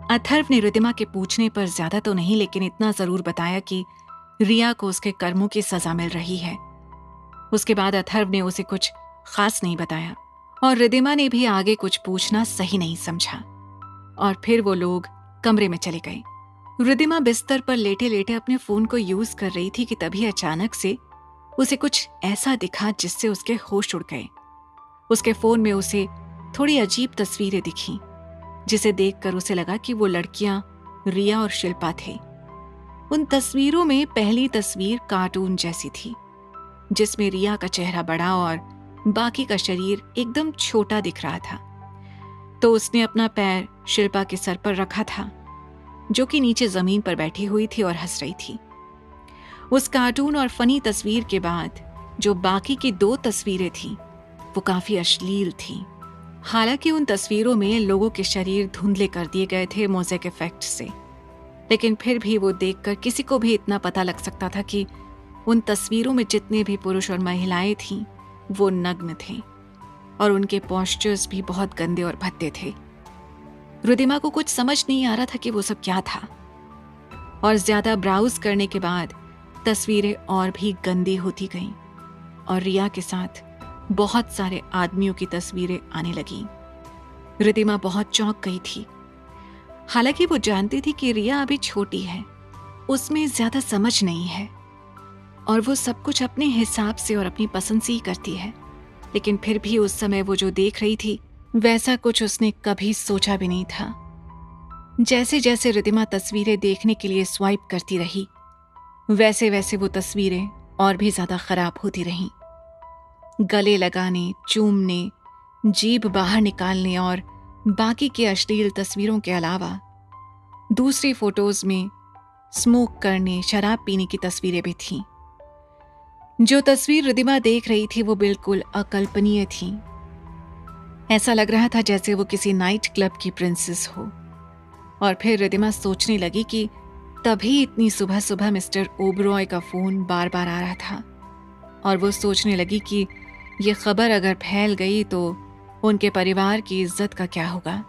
अथर्व ने रिद्धिमा के पूछने पर ज्यादा तो नहीं, लेकिन इतना जरूर बताया कि रिया को उसके कर्मों की सजा मिल रही है। उसके बाद अथर्व ने उसे कुछ खास नहीं बताया और रिद्धिमा ने भी आगे कुछ पूछना सही नहीं समझा और फिर वो लोग कमरे में चले गए। रिद्धिमा बिस्तर पर लेटे लेटे अपने फोन को यूज कर रही थी कि तभी अचानक से उसे कुछ ऐसा दिखा जिससे उसके होश उड़ गए। उसके फोन में उसे थोड़ी अजीब तस्वीरें दिखीं, जिसे देखकर उसे लगा कि वो लड़कियां रिया और शिल्पा थे। उन तस्वीरों में पहली तस्वीर कार्टून जैसी थी, जिसमें रिया का चेहरा बड़ा और बाकी का शरीर एकदम छोटा दिख रहा था। तो उसने अपना पैर शिल्पा के सर पर रखा था, जो कि नीचे जमीन पर बैठी हुई थी और हंस रही थी। उस कार्टून और फनी तस्वीर के बाद जो बाकी की 2 तस्वीरें थीं, वो काफी अश्लील थीं। हालांकि उन तस्वीरों में लोगों के शरीर धुंधले कर दिए गए थे मोज़ेक इफेक्ट से, लेकिन फिर भी वो देखकर किसी को भी इतना पता लग सकता था कि उन तस्वीरों में जितने भी पुरुष और महिलाएं थीं, वो नग्न थे और उनके पोस्चर्स भी बहुत गंदे और भद्दे थे। रिद्धिमा को कुछ समझ नहीं आ रहा था कि वो सब क्या था, और ज्यादा ब्राउज करने के बाद तस्वीरें और भी गंदी होती गईं और रिया के साथ बहुत सारे आदमियों की तस्वीरें आने लगीं। रिद्धिमा बहुत चौंक गई थी। हालांकि वो जानती थी कि रिया अभी छोटी है, उसमें ज्यादा समझ नहीं है और वो सब कुछ अपने हिसाब से और अपनी पसंद से ही करती है, लेकिन फिर भी उस समय वो जो देख रही थी वैसा कुछ उसने कभी सोचा भी नहीं था। जैसे जैसे रिद्धिमा तस्वीरें देखने के लिए स्वाइप करती रही, वैसे वैसे वो तस्वीरें और भी ज्यादा खराब होती रहीं। गले लगाने, चूमने, जीभ बाहर निकालने और बाकी की अश्लील तस्वीरों के अलावा दूसरी फोटोज में स्मोक करने, शराब पीने की तस्वीरें भी थीं। जो तस्वीर रिद्धिमा देख रही थी वो बिल्कुल अकल्पनीय थी। ऐसा लग रहा था जैसे वो किसी नाइट क्लब की प्रिंसेस हो। और फिर रिद्धिमा सोचने लगी कि तभी इतनी सुबह सुबह मिस्टर ओबरॉय का फोन बार बार आ रहा था, और वो सोचने लगी कि ये खबर अगर फैल गई तो उनके परिवार की इज्जत का क्या होगा।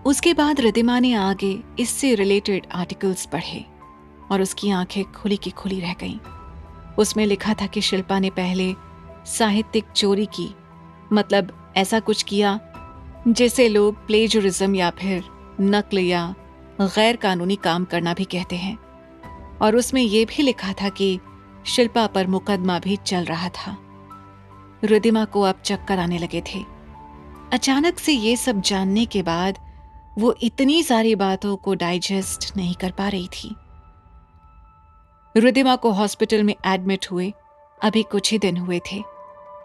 उसके बाद रिद्धिमा ने आगे इससे रिलेटेड आर्टिकल्स पढ़े और उसकी आंखें खुली की खुली रह गईं। उसमें लिखा था कि शिल्पा ने पहले साहित्यिक चोरी की, मतलब ऐसा कुछ किया जिसे लोग प्लेजरिज्म या फिर नकल या गैर कानूनी काम करना भी कहते हैं, और उसमें यह भी लिखा था कि शिल्पा पर मुकदमा भी चल रहा था। रिद्धिमा को अब चक्कर आने लगे थे। अचानक से ये सब जानने के बाद वो इतनी सारी बातों को डाइजेस्ट नहीं कर पा रही थी। रिद्धिमा को हॉस्पिटल में एडमिट हुए अभी कुछ ही दिन हुए थे,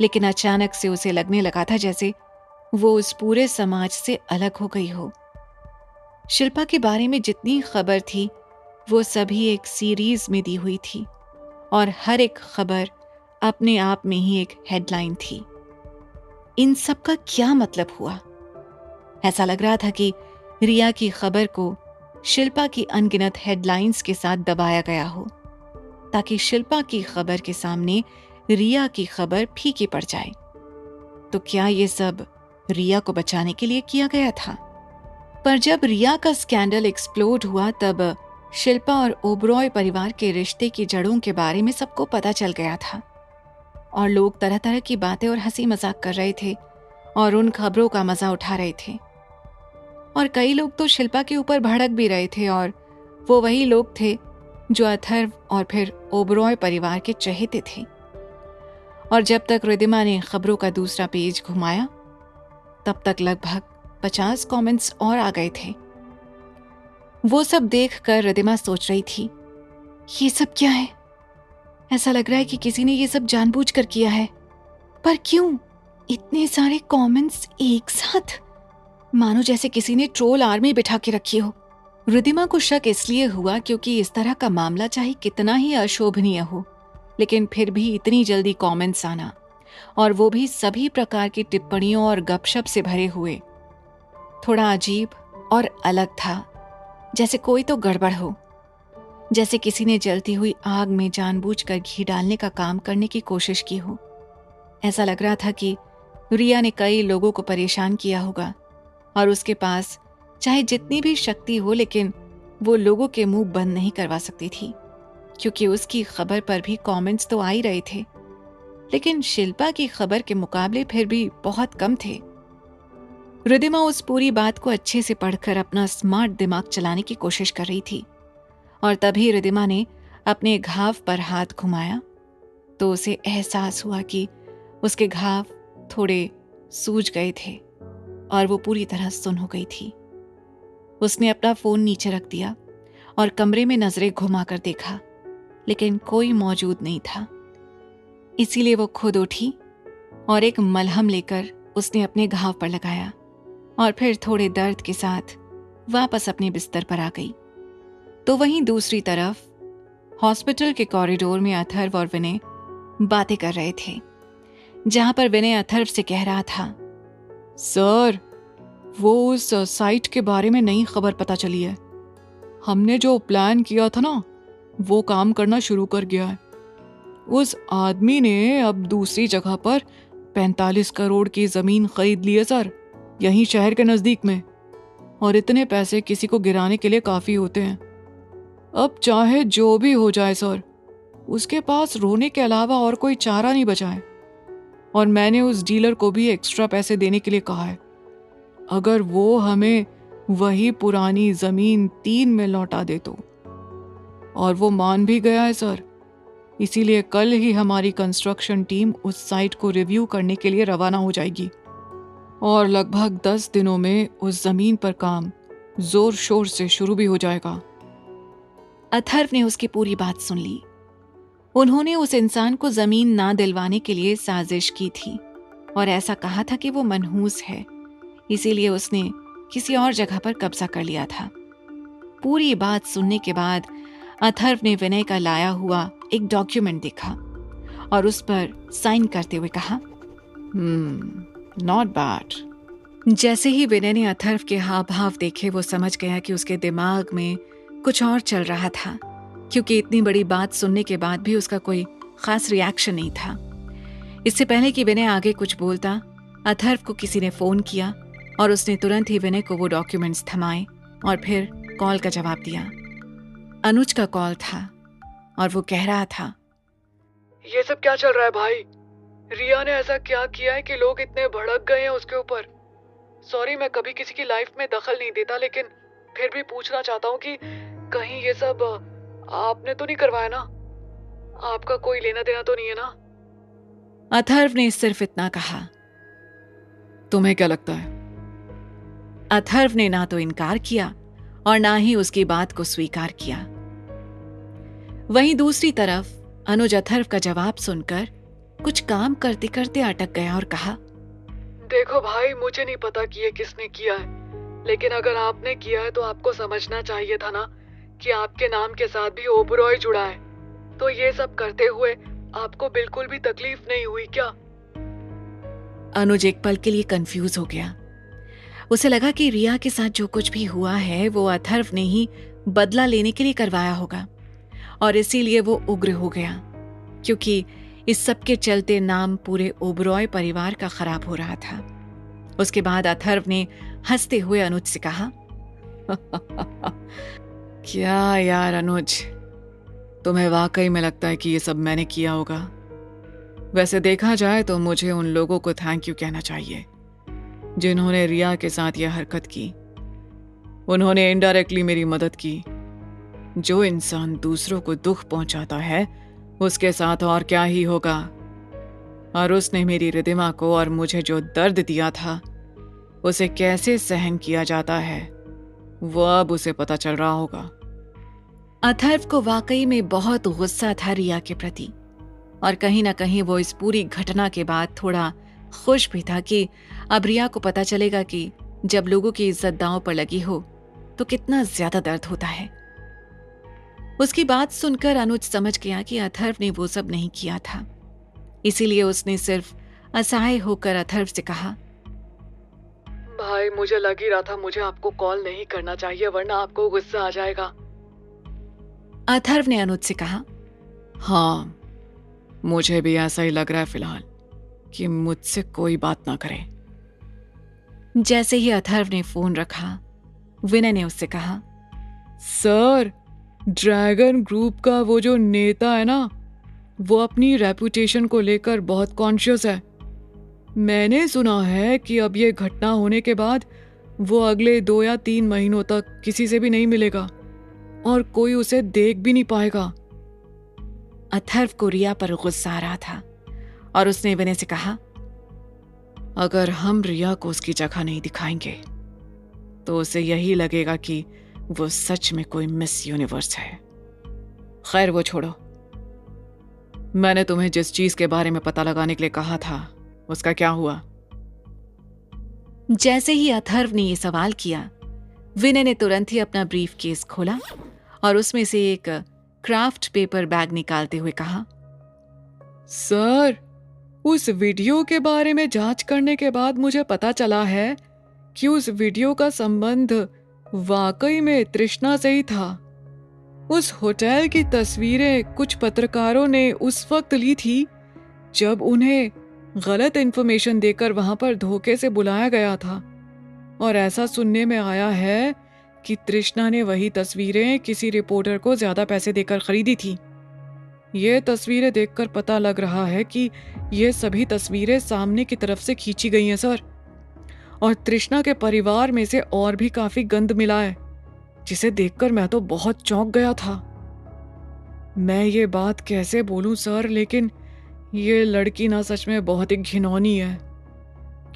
लेकिन अचानक से उसे लगने लगा था जैसे वो उस पूरे समाज से अलग हो गई हो। शिल्पा के बारे में जितनी खबर थी वो सभी एक सीरीज में दी हुई थी, और हर एक खबर अपने आप में ही एक हेडलाइन थी। इन सब का क्या मतलब हुआ? ऐसा लग रहा था कि रिया की खबर को शिल्पा की अनगिनत हेडलाइंस के साथ दबाया गया हो, ताकि शिल्पा की खबर के सामने रिया की खबर फीकी पड़ जाए। तो क्या ये सब रिया को बचाने के लिए किया गया था? पर जब रिया का स्कैंडल एक्सप्लोड हुआ तब शिल्पा और ओबरॉय परिवार के रिश्ते की जड़ों के बारे में सबको पता चल गया था, और लोग तरह तरह की बातें और हंसी मजाक कर रहे थे और उन खबरों का मजा उठा रहे थे। और कई लोग तो शिल्पा के ऊपर भड़क भी रहे थे, और वो वही लोग थे जो अथर्व और फिर ओबरॉय परिवार के चहेते थे। और जब तक रिद्धिमा ने खबरों का दूसरा पेज घुमाया तब तक लगभग 50 कमेंट्स और आ गए थे। वो सब देखकर रिद्धिमा सोच रही थी, ये सब क्या है? ऐसा लग रहा है कि किसी ने ये सब जानबूझकर किया है, पर क्यों इतने सारे कमेंट्स एक साथ? मानो जैसे किसी ने ट्रोल आर्मी बिठा के रखी हो। रिद्धिमा को शक इसलिए हुआ क्योंकि इस तरह का मामला चाहे कितना ही अशोभनीय हो, लेकिन फिर भी इतनी जल्दी कमेंट्स आना, और वो भी सभी प्रकार की टिप्पणियों और गपशप से भरे हुए, थोड़ा अजीब और अलग था। जैसे कोई तो गड़बड़ हो, जैसे किसी ने जलती हुई आग में जानबूझकर घी डालने का काम करने की कोशिश की हो। ऐसा लग रहा था कि रिया ने कई लोगों को परेशान किया होगा और उसके पास चाहे जितनी भी शक्ति हो, लेकिन वो लोगों के मुंह बंद नहीं करवा सकती थी, क्योंकि उसकी खबर पर भी कमेंट्स तो आ ही रहे थे, लेकिन शिल्पा की खबर के मुकाबले फिर भी बहुत कम थे। रिद्धिमा उस पूरी बात को अच्छे से पढ़कर अपना स्मार्ट दिमाग चलाने की कोशिश कर रही थी, और तभी रिद्धिमा ने अपने घाव पर हाथ घुमाया तो उसे एहसास हुआ कि उसके घाव थोड़े सूज गए थे और वो पूरी तरह सुन्न हो गई थी। उसने अपना फोन नीचे रख दिया और कमरे में नजरें घुमाकर देखा, लेकिन कोई मौजूद नहीं था। इसीलिए वो खुद उठी और एक मलहम लेकर उसने अपने घाव पर लगाया और फिर थोड़े दर्द के साथ वापस अपने बिस्तर पर आ गई। तो वहीं दूसरी तरफ हॉस्पिटल के कॉरिडोर में अथर्व और विनय बातें कर रहे थे, जहां पर विनय अथर्व से कह रहा था, सर, वो उस साइट के बारे में नई खबर पता चली है। हमने जो प्लान किया था ना, वो काम करना शुरू कर गया है। उस आदमी ने अब दूसरी जगह पर 45 करोड़ की जमीन खरीद ली है सर, यहीं शहर के नजदीक में। और इतने पैसे किसी को गिराने के लिए काफी होते हैं। अब चाहे जो भी हो जाए सर, उसके पास रोने के अलावा और कोई चारा नहीं बचा है। और मैंने उस डीलर को भी एक्स्ट्रा पैसे देने के लिए कहा है। अगर वो हमें वही पुरानी जमीन 3 में लौटा दे तो। और वो मान भी गया है सर। इसीलिए कल ही हमारी कंस्ट्रक्शन टीम उस साइट को रिव्यू करने के लिए रवाना हो जाएगी और लगभग 10 दिनों में उस जमीन पर काम जोर शोर से शुरू भी हो जाएगा। अथर्व ने उसकी पूरी बात सुन ली। उन्होंने उस इंसान को जमीन ना दिलवाने के लिए साजिश की थी और ऐसा कहा था कि वो मनहूस है, इसीलिए उसने किसी और जगह पर कब्जा कर लिया था। पूरी बात सुनने के बाद अथर्व ने विनय का लाया हुआ एक डॉक्यूमेंट देखा और उस पर साइन करते हुए कहा, नॉट बैड। जैसे ही विनय ने अथर्व के हाव भाव देखे, वो समझ गया कि उसके दिमाग में कुछ और चल रहा था, क्योंकि इतनी बड़ी बात सुनने के बाद भी उसका कोई खास रिएक्शन नहीं था। इससे पहले कि विनय आगे कुछ बोलता, अथर्व को किसी ने फोन किया और उसने तुरंत ही विनय को वो डॉक्यूमेंट्स थमाए और फिर कॉल का जवाब दिया। अनुज का कॉल था और वो कह रहा था, ये सब क्या चल रहा है भाई? रिया ने ऐसा क्या किया है कि लोग इतने भड़क गए हैं उसके ऊपर? सॉरी, मैं कभी किसी की लाइफ में दखल नहीं देता, लेकिन फिर भी पूछना चाहता हूँ कि कहीं ये सब आपने तो नहीं करवाया ना? आपका कोई लेना देना तो नहीं है ना? अथर्व ने सिर्फ इतना कहा। तुम्हें क्या लगता है? अथर्व ने ना तो इनकार किया और ना ही उसकी बात को स्वीकार किया। वहीं दूसरी तरफ अनुज अथर्व का जवाब सुनकर कुछ काम करते करते अटक गया और कहा, देखो भाई, मुझे नहीं पता कि ये किसने किया है, लेकिन अगर आपने किया है तो आपको समझना चाहिए था ना कि आपके नाम के साथ भी ओबरॉय जुड़ा है। तो ये सब करते हुए आपको बिल्कुल भी तकलीफ नहीं हुई क्या? अनुज एक पल के लिए कंफ्यूज हो गया। उसे लगा कि रिया के साथ जो कुछ भी हुआ है वो अथर्व ने ही बदला लेने के लिए करवाया होगा और इसीलिए वो उग्र हो गया, क्योंकि इस सब के चलते नाम पूरे ओबरॉय परिवार का खराब हो रहा था। उसके बाद अथर्व ने हंसते हुए अनुज से कहा, क्या यार अनुज, तुम्हें वाकई में लगता है कि ये सब मैंने किया होगा? वैसे देखा जाए तो मुझे उन लोगों को थैंक यू कहना चाहिए जिन्होंने रिया के साथ यह हरकत की। उन्होंने इनडायरेक्टली मेरी मदद की। जो इंसान दूसरों को दुख पहुंचाता है उसके साथ और क्या ही होगा। और उसने मेरी रिद्धिमा को और मुझे जो दर्द दिया था उसे कैसे सहन किया जाता है वो अब उसे पता चल रहा होगा। अथर्व को वाकई में बहुत गुस्सा था रिया के प्रति, और कहीं ना कहीं वो इस पूरी घटना के बाद थोड़ा खुश भी था कि अब रिया को पता चलेगा कि जब लोगों की इज्जत दांव पर लगी हो तो कितना ज्यादा दर्द होता है। उसकी बात सुनकर अनुज समझ गया कि अथर्व ने वो सब नहीं किया था, इसीलिए उसने सिर्फ असहाय होकर अथर्व से कहा, भाई मुझे लग ही रहा था मुझे आपको कॉल नहीं करना चाहिए, वरना आपको गुस्सा आ जाएगा। अथर्व ने अनुज से कहा, हाँ, मुझे भी ऐसा ही लग रहा है फिलहाल कि मुझसे कोई बात ना करे। जैसे ही अथर्व ने फोन रखा, विनय ने उससे कहा। सर, ड्रैगन ग्रुप का वो जो नेता है ना, वो अपनी रेपुटेशन को लेकर बहुत कॉन्शियस है। मैंने सुना है कि अब ये घटना होने के बाद वो अगले 2 या 3 महीनों तक किसी से भी नहीं मिलेगा और कोई उसे देख भी नहीं पाएगा। अथर्व को रिया पर गुस्सा आ रहा था और उसने विनय से कहा, अगर हम रिया को उसकी जगह नहीं दिखाएंगे तो उसे यही लगेगा कि वो सच में कोई मिस यूनिवर्स है। खैर वो छोड़ो, मैंने तुम्हें जिस चीज के बारे में पता लगाने के लिए कहा था उसका क्या हुआ? जैसे ही अथर्व ने यह सवाल किया, विनय ने तुरंत ही अपना ब्रीफ केस खोला और उसमें से एक क्राफ्ट पेपर बैग निकालते हुए कहा, सर, उस वीडियो के बारे में जांच करने के बाद मुझे पता चला है कि उस वीडियो का संबंध वाकई में तृष्णा से ही था। उस होटल की तस्वीरें कुछ पत्रकारों ने उस वक्त ली थी जब उन्हें गलत इंफॉर्मेशन देकर वहां पर धोखे से बुलाया गया था, और ऐसा सुनने में आया है कि तृष्णा ने वही तस्वीरें किसी रिपोर्टर को ज्यादा पैसे देकर खरीदी थी। ये तस्वीरें देखकर पता लग रहा है कि ये सभी तस्वीरें सामने की तरफ से खींची गई हैं सर, और तृष्णा के परिवार में से और भी काफी गंध मिला है, जिसे देखकर मैं तो बहुत चौंक गया था। मैं ये बात कैसे बोलूं सर, लेकिन ये लड़की ना सच में बहुत ही घिनौनी है,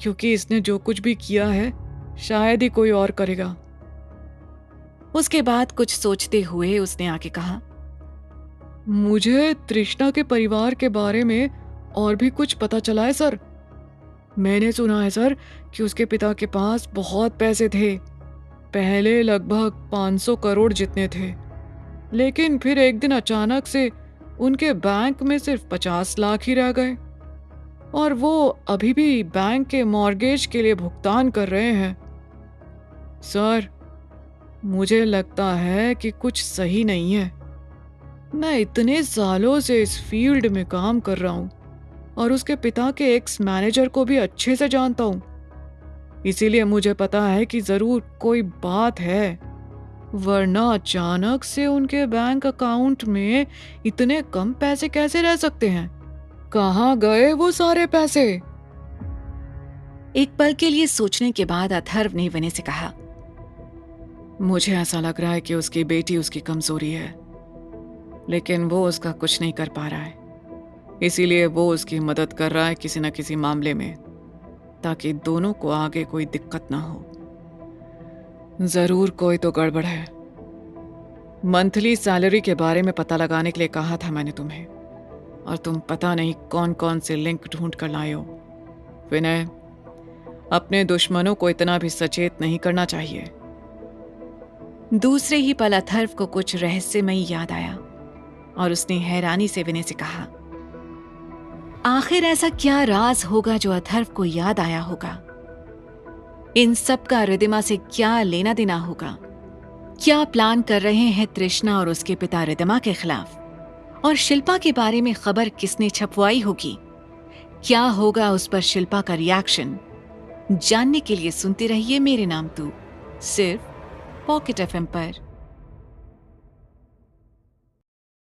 क्योंकि इसने जो कुछ भी किया है शायद ही कोई और करेगा। उसके बाद कुछ सोचते हुए उसने आके कहा, मुझे तृष्णा के परिवार के बारे में और भी कुछ पता चला है सर। मैंने सुना है सर कि उसके पिता के पास बहुत पैसे थे, पहले लगभग 500 करोड़ जितने थे, लेकिन फिर एक दिन अचानक से उनके बैंक में सिर्फ 50 लाख ही रह गए, और वो अभी भी बैंक के मॉर्गेज के लिए भुगतान कर रहे हैं। सर, मुझे लगता है कि कुछ सही नहीं है। मैं इतने सालों से इस फील्ड में काम कर रहा हूं और उसके पिता के एक्स मैनेजर को भी अच्छे से जानता हूं, इसीलिए मुझे पता है कि जरूर कोई बात है, वरना अचानक से उनके बैंक अकाउंट में इतने कम पैसे कैसे रह सकते हैं? कहाँ गए वो सारे पैसे? एक पल के लिए सोचने के बाद अथर्व ने विनय से कहा, मुझे ऐसा लग रहा है कि उसकी बेटी उसकी कमजोरी है, लेकिन वो उसका कुछ नहीं कर पा रहा है, इसीलिए वो उसकी मदद कर रहा है किसी न किसी मामले में, ताकि दोनों को आगे कोई दिक्कत ना हो। जरूर कोई तो गड़बड़ है। मंथली सैलरी के बारे में पता लगाने के लिए कहा था मैंने तुम्हें, और तुम पता नहीं कौन कौन से लिंक ढूंढ कर लाए हो। विनय, अपने दुश्मनों को इतना भी सचेत नहीं करना चाहिए। दूसरे ही पल अथर्व को कुछ रहस्यमयी याद आया और उसने हैरानी से विनय से कहा, आखिर ऐसा क्या राज होगा जो अथर्व को याद आया होगा? इन सब का रिदिमा से क्या लेना देना होगा? क्या प्लान कर रहे हैं तृष्णा और उसके पिता रिदिमा के खिलाफ? और शिल्पा के बारे में खबर किसने छपवाई होगी? क्या होगा उस पर शिल्पा का रिएक्शन? जानने के लिए सुनते रहिए मेरे नाम तू, सिर्फ पॉकेट एफएम पर।